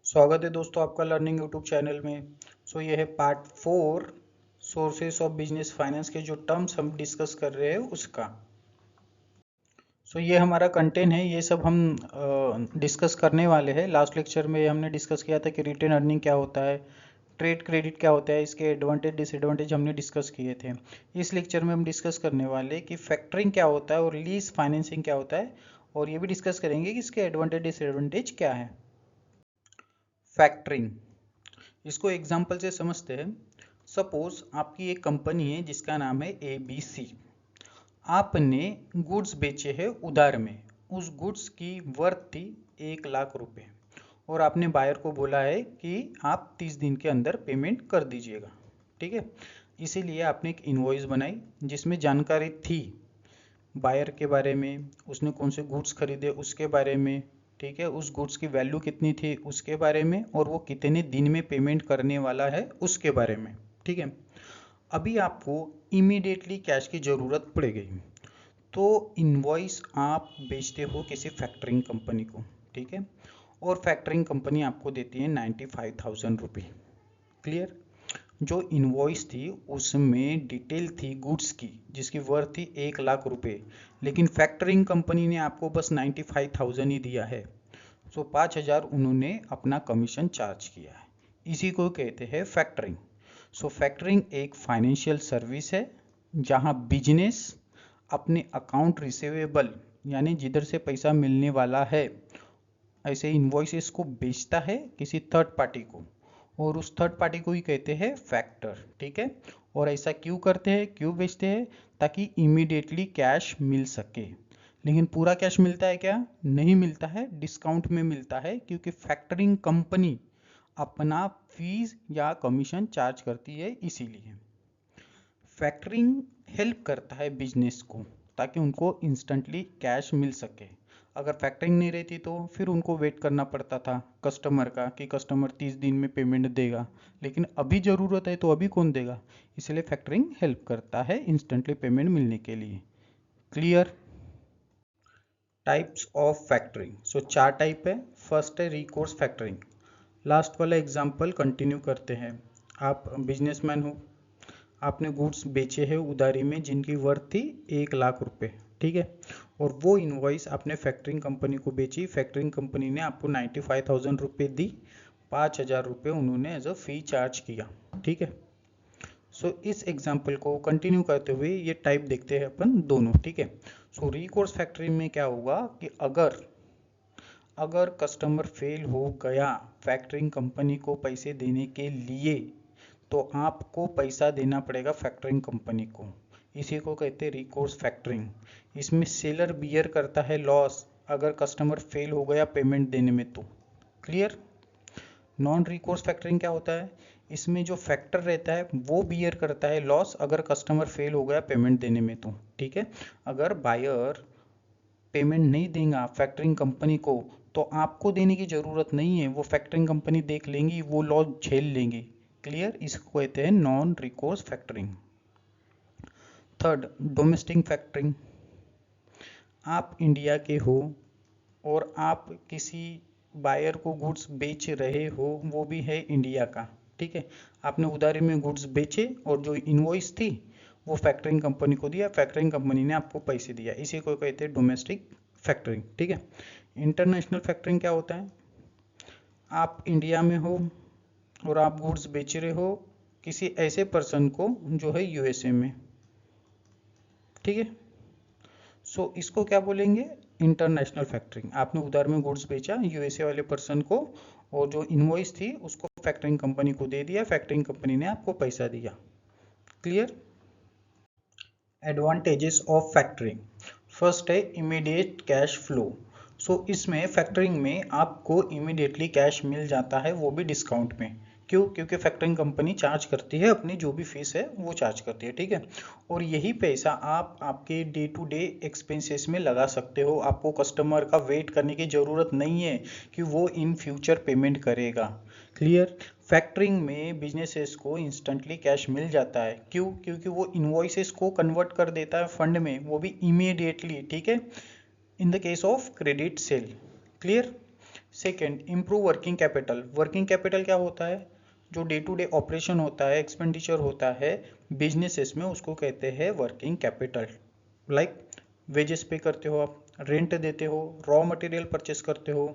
स्वागत है दोस्तों आपका लर्निंग यूट्यूब चैनल में। ये है part 4 sources of business finance के जो टर्म्स हम डिस्कस कर रहे हैं उसका। ये हमारा कंटेंट है, ये सब हम डिस्कस करने वाले हैं। लास्ट लेक्चर में हमने डिस्कस किया था कि रिटेन अर्निंग क्या होता है, ट्रेड क्रेडिट क्या होता है, इसके एडवांटेज डिसएडवांटेज हमने डिस्कस किए थे। इस लेक्चर में हम डिस्कस करने वाले हैं कि फैक्टरिंग क्या होता है और लीज फाइनेंसिंग क्या होता है, और ये भी डिस्कस करेंगे कि इसके एडवांटेज डिसएडवांटेज क्या है। फैक्टरिंग, इसको एग्जाम्पल से समझते हैं। सपोज आपकी एक कंपनी है जिसका नाम है ABC। आपने गुड्स बेचे हैं उधार में, उस गुड्स की वर्थ थी 1,00,000 रुपए, और आपने बायर को बोला है कि आप 30 दिन के अंदर पेमेंट कर दीजिएगा। ठीक है, इसीलिए आपने एक इनवॉइस बनाई जिसमें जानकारी थी बायर के बारे में, उसने कौन से गुड्स खरीदे उसके बारे में, ठीक है, उस गुड्स की वैल्यू कितनी थी उसके बारे में, और वो कितने दिन में पेमेंट करने वाला है उसके बारे में। ठीक है, अभी आपको इमीडिएटली कैश की ज़रूरत पड़ गई, तो इनवॉइस आप बेचते हो किसी फैक्टरिंग कंपनी को। ठीक है, और फैक्टरिंग कंपनी आपको देती है 95,000 रुपये। क्लियर? जो इनवॉइस थी उसमें डिटेल थी गुड्स की जिसकी वर्थ थी 1,00,000 रुपये, लेकिन फैक्टरिंग कंपनी ने आपको बस 95,000 ही दिया है। 5,000 उन्होंने अपना कमीशन चार्ज किया है। इसी को कहते हैं फैक्टरिंग। फैक्टरिंग एक फाइनेंशियल सर्विस है जहां बिजनेस अपने अकाउंट रिसीवेबल यानी जिधर से पैसा मिलने वाला है ऐसे इनवॉइसेस को बेचता है किसी थर्ड पार्टी को, और उस थर्ड पार्टी को ही कहते हैं फैक्टर। ठीक है, और ऐसा क्यों करते हैं, क्यों बेचते हैं? ताकि इमीडिएटली कैश मिल सके। लेकिन पूरा कैश मिलता है क्या? नहीं मिलता है, डिस्काउंट में मिलता है, क्योंकि फैक्टरिंग कंपनी अपना फीस या कमीशन चार्ज करती है। इसीलिए फैक्टरिंग हेल्प करता है बिजनेस को ताकि उनको इंस्टेंटली कैश मिल सके। अगर फैक्टरिंग नहीं रहती तो फिर उनको वेट करना पड़ता था कस्टमर का कि कस्टमर 30 दिन में पेमेंट देगा, लेकिन अभी ज़रूरत है तो अभी कौन देगा। इसलिए फैक्टरिंग हेल्प करता है इंस्टेंटली पेमेंट मिलने के लिए। Clear? Types of factoring, 4 type है। फर्स्ट है रिकोर्स फैक्टरिंग। लास्ट वाला एग्जाम्पल कंटिन्यू करते हैं। आप बिजनेसमैन हो, आपने गुड्स बेचे हैं उधारी में जिनकी वर्थ थी 1,00,000 रुपये। ठीक है, और वो इनवॉइस आपने फैक्टरिंग कंपनी को बेची, फैक्टरिंग कंपनी ने आपको 95,000 रुपये दी, 5,000 रुपये उन्होंने एज अ फी चार्ज किया। ठीक है, इस एग्जाम्पल को कंटिन्यू करते हुए ये टाइप देखते हैं अपन दोनों। ठीक है, रिकोर्स फैक्टरिंग में क्या होगा कि अगर कस्टमर फेल हो गया फैक्टरिंग कंपनी को पैसे देने के लिए, तो आपको पैसा देना पड़ेगा फैक्टरिंग कंपनी को। इसी को कहते हैं रिकोर्स फैक्टरिंग। इसमें सेलर बियर करता है लॉस अगर कस्टमर फेल हो गया पेमेंट देने में तो। क्लियर? नॉन रिकोर्स फैक्टरिंग क्या होता है? इसमें जो फैक्टर रहता है वो बियर करता है लॉस अगर कस्टमर फेल हो गया पेमेंट देने में तो। ठीक है, अगर बायर पेमेंट नहीं देगा फैक्टरिंग कंपनी को तो आपको देने की ज़रूरत नहीं है, वो फैक्टरिंग कंपनी देख लेंगी, वो लॉस झेल लेंगे। क्लियर? इसको कहते हैं non recourse factoring. Third, domestic factoring. आप इंडिया के हो और आप किसी बायर को गुड्स बेच रहे हो, वो भी है इंडिया का। ठीक है, आपने उधारी में गुड्स बेचे और जो इनवॉइस थी वो फैक्टरिंग कंपनी को दिया, फैक्टरिंग कंपनी ने आपको पैसे दिया। इसी को कहते हैं डोमेस्टिक फैक्टरिंग। ठीक है, इंटरनेशनल फैक्टरिंग क्या होता है? आप इंडिया में हो और आप गुड्स बेच रहे हो किसी ऐसे पर्सन को जो है USA में। ठीक है, इसको क्या बोलेंगे? International factoring. आपने उधार में गुड्स बेचा USA वाले पर्सन को, और जो इनवॉइस थी उसको फैक्टरिंग कंपनी को दे दिया, फैक्टरिंग कंपनी ने आपको पैसा दिया। Clear? Advantages of factoring. First है इमीडिएट कैश फ्लो। इसमें फैक्टरिंग में आपको इमीडिएटली कैश मिल जाता है, वो भी डिस्काउंट में। क्यों? क्योंकि फैक्टरिंग कंपनी चार्ज करती है, अपनी जो भी फीस है वो चार्ज करती है। ठीक है, और यही पैसा आप आपके डे टू डे एक्सपेंसेस में लगा सकते हो। आपको कस्टमर का वेट करने की ज़रूरत नहीं है कि वो इन फ्यूचर पेमेंट करेगा। क्लियर? फैक्टरिंग में बिजनेसेस को इंस्टेंटली कैश मिल जाता है। क्यों? क्योंकि वो इनवॉइसेस को कन्वर्ट कर देता है फंड में, वो भी इमीडिएटली। ठीक है, in the case of credit sale. Clear? Second, improve working capital. Working capital क्या होता है? जो डे टू डे ऑपरेशन होता है, एक्सपेंडिचर होता है बिजनेसेस में, उसको कहते हैं वर्किंग कैपिटल। लाइक वेजेस पे करते हो आप, रेंट देते हो, रॉ मटेरियल परचेस करते हो,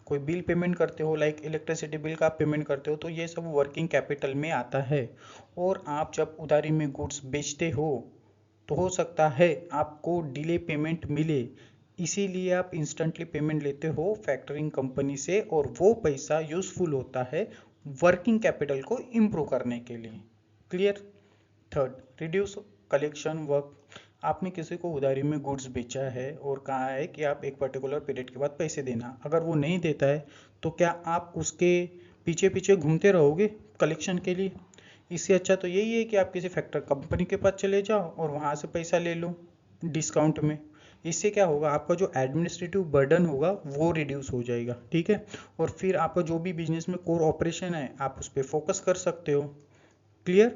कोई बिल पेमेंट करते हो, लाइक इलेक्ट्रिसिटी बिल का आप पेमेंट करते हो, तो ये सब वर्किंग कैपिटल में आता है। और आप जब उधारी में गुड्स बेचते हो तो हो सकता है आपको डिले पेमेंट मिले, इसीलिए आप इंस्टेंटली पेमेंट लेते हो फैक्टरिंग कंपनी से, और वो पैसा यूजफुल होता है वर्किंग कैपिटल को इम्प्रूव करने के लिए। Clear? Third, reduce collection work. आपने किसी को उधारी में गुड्स बेचा है और कहा है कि आप एक पर्टिकुलर पीरियड के बाद पैसे देना, अगर वो नहीं देता है तो क्या आप उसके पीछे पीछे घूमते रहोगे कलेक्शन के लिए? इससे अच्छा तो यही है कि आप किसी फैक्टर कंपनी के पास चले जाओ और वहाँ से पैसा ले लो डिस्काउंट में। इससे क्या होगा, आपका जो एडमिनिस्ट्रेटिव बर्डन होगा वो रिड्यूस हो जाएगा। ठीक है, और फिर आपका जो भी बिजनेस में कोर ऑपरेशन है आप उस पर फोकस कर सकते हो। Clear?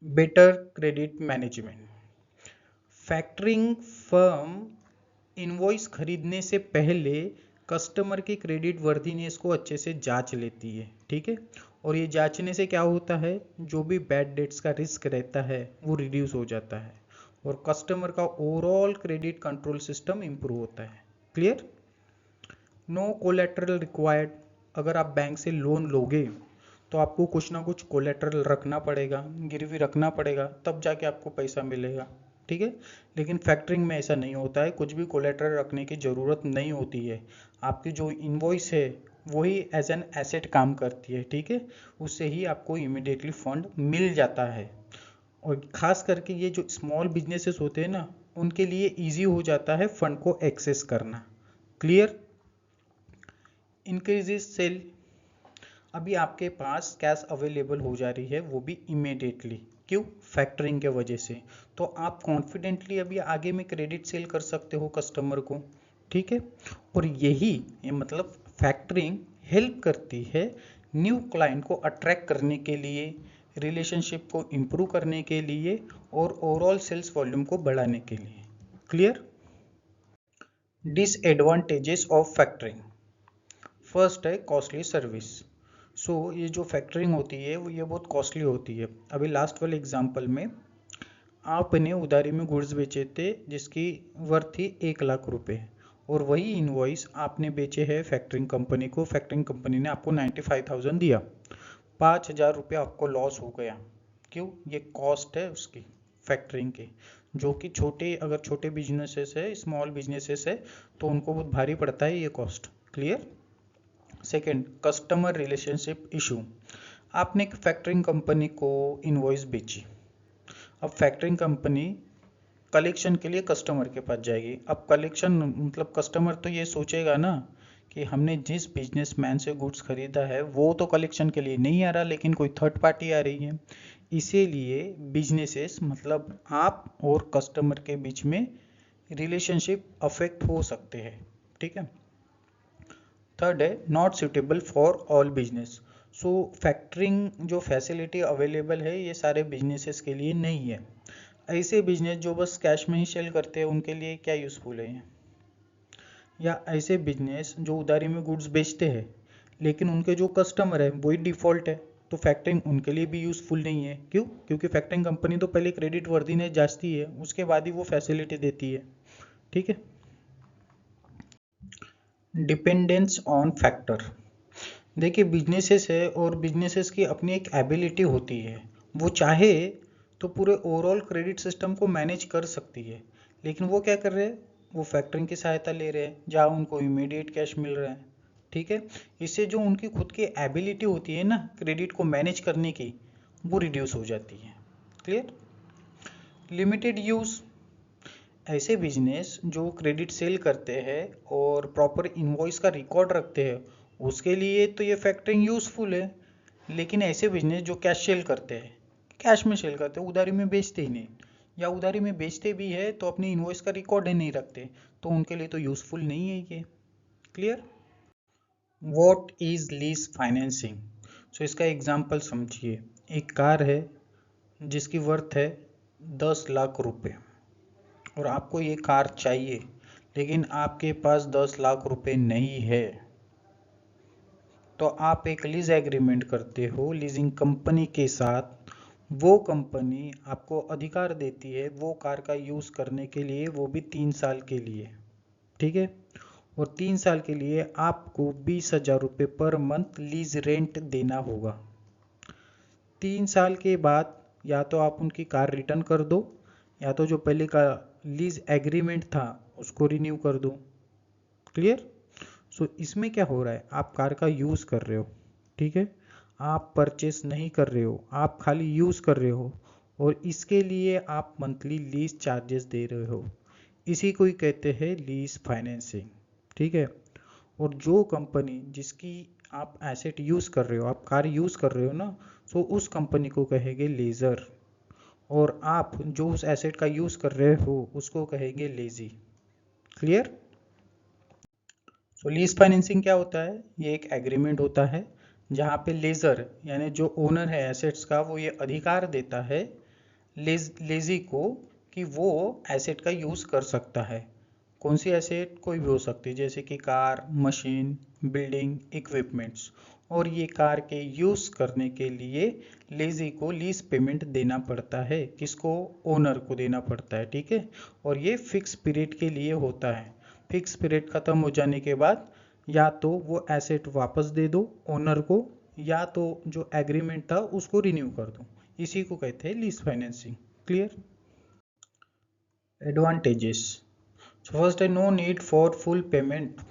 Better credit management. Factoring firm invoice खरीदने से पहले कस्टमर की क्रेडिट वर्दीनेस को अच्छे से जांच लेती है। ठीक है, और ये जांचने से क्या होता है, जो भी बैड डेट्स का रिस्क रहता है वो रिड्यूस हो जाता है और कस्टमर का overall credit control system improve होता है। क्लियर? No collateral required. अगर आप बैंक से लोन लोगे तो आपको कुछ ना कुछ कोलेटरल रखना पड़ेगा, गिरवी रखना पड़ेगा, तब जाके आपको पैसा मिलेगा। ठीक है, लेकिन फैक्टरिंग में ऐसा नहीं होता है, कुछ भी कोलेटरल रखने की ज़रूरत नहीं होती है। आपकी जो इनवॉइस है वही एज एन एसेट काम करती है। ठीक है, उससे ही आपको इमिडिएटली फंड मिल जाता है। और खास करके ये जो स्मॉल बिजनेसेस होते हैं ना, उनके लिए इजी हो जाता है फंड को एक्सेस करना। क्लियर? Increases sale. अभी आपके पास कैश अवेलेबल हो जा रही है, वो भी इमीडिएटली। क्यों? फैक्टरिंग के वजह से। तो आप कॉन्फिडेंटली अभी आगे में क्रेडिट सेल कर सकते हो कस्टमर को। ठीक है, और यही ये मतलब फैक्टरिंग हेल्प करती है न्यू क्लाइंट को अट्रैक्ट करने के लिए, रिलेशनशिप को इम्प्रूव करने के लिए और ओवरऑल सेल्स वॉल्यूम को बढ़ाने के लिए। Clear? Disadvantages of factoring. First है कॉस्टली सर्विस। ये जो फैक्टरिंग होती है वो ये बहुत कॉस्टली होती है। अभी लास्ट वाले एग्जांपल में आपने उधारी में गुड्स बेचे थे जिसकी वर्थ थी 1 लाख रुपए, और वही इनवॉइस आपने बेचे हैं फैक्टरिंग कंपनी को, फैक्टरिंग कंपनी ने आपको 95,000 दिया, 5,000 रुपये आपको लॉस हो गया। क्यों? ये कॉस्ट है उसकी फैक्टरिंग की, जो कि अगर छोटे बिजनेसेस है, स्मॉल बिजनेसेस है, तो उनको बहुत भारी पड़ता है ये cost. Clear? Second, customer relationship issue. आपने एक फैक्टरिंग कंपनी को इनवॉइस बेची, अब फैक्टरिंग कंपनी कलेक्शन के लिए कस्टमर के पास जाएगी। अब कलेक्शन मतलब कस्टमर तो ये सोचेगा ना कि हमने जिस बिजनेसमैन से गुड्स खरीदा है वो तो कलेक्शन के लिए नहीं आ रहा, लेकिन कोई थर्ड पार्टी आ रही है। इसीलिए बिजनेसेस मतलब आप और कस्टमर के बीच में रिलेशनशिप अफेक्ट हो सकते हैं। ठीक है। थर्ड है not suitable for all business. Factoring जो फैसिलिटी अवेलेबल है ये सारे बिजनेसेस के लिए नहीं है। ऐसे बिजनेस जो बस कैश में ही सेल करते हैं उनके लिए क्या यूज़फुल है, या ऐसे बिजनेस जो उधारी में गुड्स बेचते हैं लेकिन उनके जो कस्टमर है वही डिफ़ॉल्ट है, तो फैक्टरिंग उनके लिए भी यूज़फुल नहीं है। क्यों? क्योंकि फैक्टरिंग कंपनी तो पहले क्रेडिट वर्दीनेस जांचती है, उसके बाद ही वो फैसिलिटी देती है। ठीक है। Dependence on factor. देखिए बिजनेसेस है और बिजनेसेस की अपनी एक एबिलिटी होती है, वो चाहे तो पूरे ओवरऑल क्रेडिट सिस्टम को मैनेज कर सकती है, लेकिन वो क्या कर रहे हैं, वो फैक्टरिंग की सहायता ले रहे हैं जहाँ उनको इमीडिएट कैश मिल रहा है। ठीक है, इससे जो उनकी खुद की एबिलिटी होती है ना क्रेडिट को मैनेज करने की, वो रिड्यूस हो जाती है। क्लियर? Limited use. ऐसे बिजनेस जो क्रेडिट सेल करते हैं और प्रॉपर इनवॉइस का रिकॉर्ड रखते हैं उसके लिए तो ये फैक्टरिंग यूज़फुल है, लेकिन ऐसे बिजनेस जो कैश सेल करते हैं, कैश में सेल करते हैं, उधारी में बेचते ही नहीं, या उधारी में बेचते भी है तो अपनी इनवॉइस का रिकॉर्ड ही नहीं रखते, तो उनके लिए तो यूज़फुल नहीं है ये। Clear? What is lease financing. इसका एग्जांपल समझिए। एक कार है जिसकी वर्थ है 10 लाख रुपए और आपको ये कार चाहिए, लेकिन आपके पास 10 लाख रुपए नहीं है, तो आप एक लीज एग्रीमेंट करते हो लीजिंग कंपनी के साथ। वो कंपनी आपको अधिकार देती है वो कार का यूज़ करने के लिए, वो भी 3 साल के लिए, ठीक है। और 3 साल के लिए आपको 20,000 रुपये पर मंथ लीज रेंट देना होगा। 3 साल के बाद या तो आप उनकी कार रिटर्न कर दो, या तो जो पहले का लीज एग्रीमेंट था उसको रिन्यू कर दो। क्लियर? सो इसमें क्या हो रहा है, आप कार का यूज़ कर रहे हो, ठीक है, आप परचेस नहीं कर रहे हो, आप खाली यूज़ कर रहे हो, और इसके लिए आप मंथली लीज चार्जेस दे रहे हो। इसी को ही कहते हैं लीज फाइनेंसिंग, ठीक है। और जो कंपनी जिसकी आप एसेट यूज़ कर रहे हो, आप कार यूज़ कर रहे हो ना, सो उस कंपनी को कहेंगे लीजर, और आप जो उस एसेट का यूज़ कर रहे हो उसको कहेंगे लेजी। क्लियर? सो लीज फाइनेंसिंग क्या होता है, ये एक एग्रीमेंट होता है जहाँ पे लेजर यानी जो ओनर है एसेट्स का, वो ये अधिकार देता है लेजी को कि वो एसेट का यूज़ कर सकता है। कौन सी एसेट? कोई भी हो सकती है, जैसे कि कार, मशीन, बिल्डिंग, इक्विपमेंट्स। और ये कार के यूज़ करने के लिए लेजी को लीज पेमेंट देना पड़ता है। किसको? ओनर को देना पड़ता है, ठीक है। और ये फिक्स पीरियड के लिए होता है। फिक्स पीरियड ख़त्म हो जाने के बाद या तो वो एसेट वापस दे दो ओनर को, या तो जो एग्रीमेंट था उसको रिन्यू कर दो। इसी को कहते हैं lease financing. Clear? Advantages. First है no need for full payment.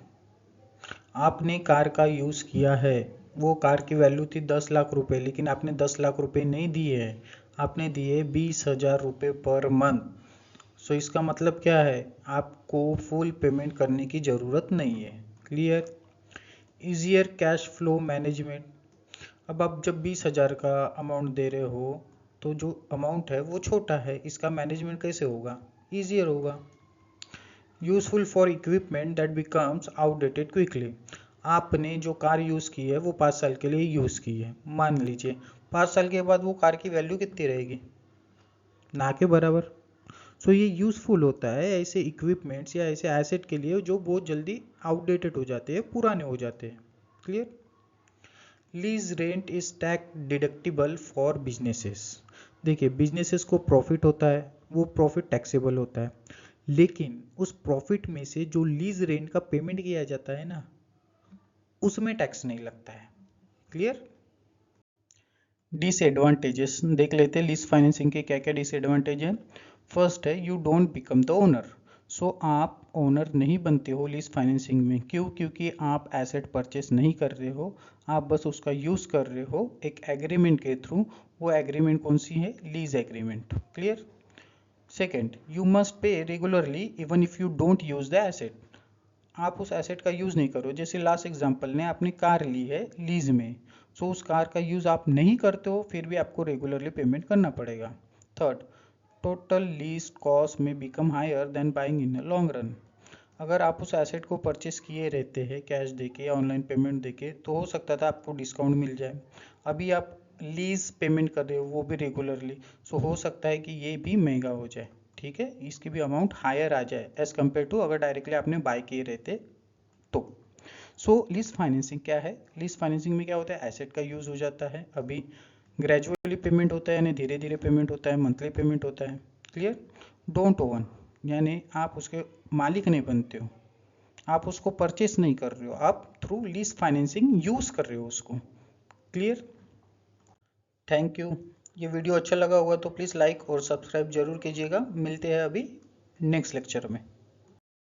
आपने कार का यूज़ किया है, वो कार की वैल्यू थी 10 लाख रुपए, लेकिन आपने 10 लाख रुपए नहीं दिए हैं, आपने दिए 20,000 रुपये पर मंथ। सो इसका मतलब क्या है, आपको फुल पेमेंट करने की ज़रूरत नहीं है। Clear? Easier cash flow management. अब आप जब 20,000 का अमाउंट दे रहे हो तो जो अमाउंट है वो छोटा है, इसका मैनेजमेंट कैसे होगा? ईजियर होगा। Useful for equipment that becomes outdated quickly. आपने जो कार यूज़ की है वो 5 साल के लिए यूज़ की है, मान लीजिए 5 साल के बाद वो कार की वैल्यू कितनी रहेगी? ना के बराबर। सो ये यूज़फुल होता है ऐसे इक्विपमेंट्स या ऐसे एसेट के लिए जो बहुत जल्दी आउटडेटेड हो जाते हैं, पुराने हो जाते हैं। Clear? Lease rent is tax deductible for businesses. देखिए बिजनेसेस को प्रॉफिट होता है, वो प्रॉफिट टैक्सेबल होता है, लेकिन उस प्रॉफिट में से जो लीज रेंट का पेमेंट किया जाता है ना, उसमें टैक्स नहीं लगता है। क्लियर? डिसएडवांटेजेस देख लेते हैं लीज फाइनेंसिंग के क्या क्या डिसएडवांटेज है। फर्स्ट है you don't become the owner. So आप ओनर नहीं बनते हो लीज फाइनेंसिंग में। क्यों? क्योंकि आप एसेट परचेस नहीं कर रहे हो, आप बस उसका यूज कर रहे हो एक एग्रीमेंट के थ्रू। वो एग्रीमेंट कौन सी है? Lease agreement. Clear? Second, you must pay regularly even if you don't use the asset. आप उस एसेट का यूज़ नहीं करो, जैसे लास्ट एग्जांपल ने आपने कार ली है लीज में, सो उस कार का यूज़ आप नहीं करते हो, फिर भी आपको रेगुलरली पेमेंट करना पड़ेगा। थर्ड, टोटल लीज कॉस्ट में become higher than buying in long run. अगर आप उस एसेट को परचेस किए रहते हैं कैश देके या ऑनलाइन पेमेंट देके, तो हो सकता था आपको डिस्काउंट मिल जाए। अभी आप लीज पेमेंट कर रहे हो वो भी रेगुलरली, सो हो सकता है कि ये भी महंगा हो जाए, ठीक है, इसकी भी अमाउंट हायर आ जाए एज कम्पेयर टू अगर डायरेक्टली आपने बाय किए रहते तो। सो लीज फाइनेंसिंग क्या है? लीज फाइनेंसिंग में क्या होता है, एसेट का यूज हो जाता है, अभी ग्रेजुअली पेमेंट होता है यानी धीरे धीरे पेमेंट होता है, मंथली पेमेंट होता है। क्लियर? डोंट ओवन यानी आप उसके मालिक नहीं बनते हो, आप उसको परचेस नहीं कर रहे हो, आप थ्रू लीज फाइनेंसिंग यूज कर रहे हो उसको। क्लियर? Thank you. ये वीडियो अच्छा लगा होगा तो प्लीज़ लाइक और सब्सक्राइब जरूर कीजिएगा। मिलते हैं अभी नेक्स्ट लेक्चर में।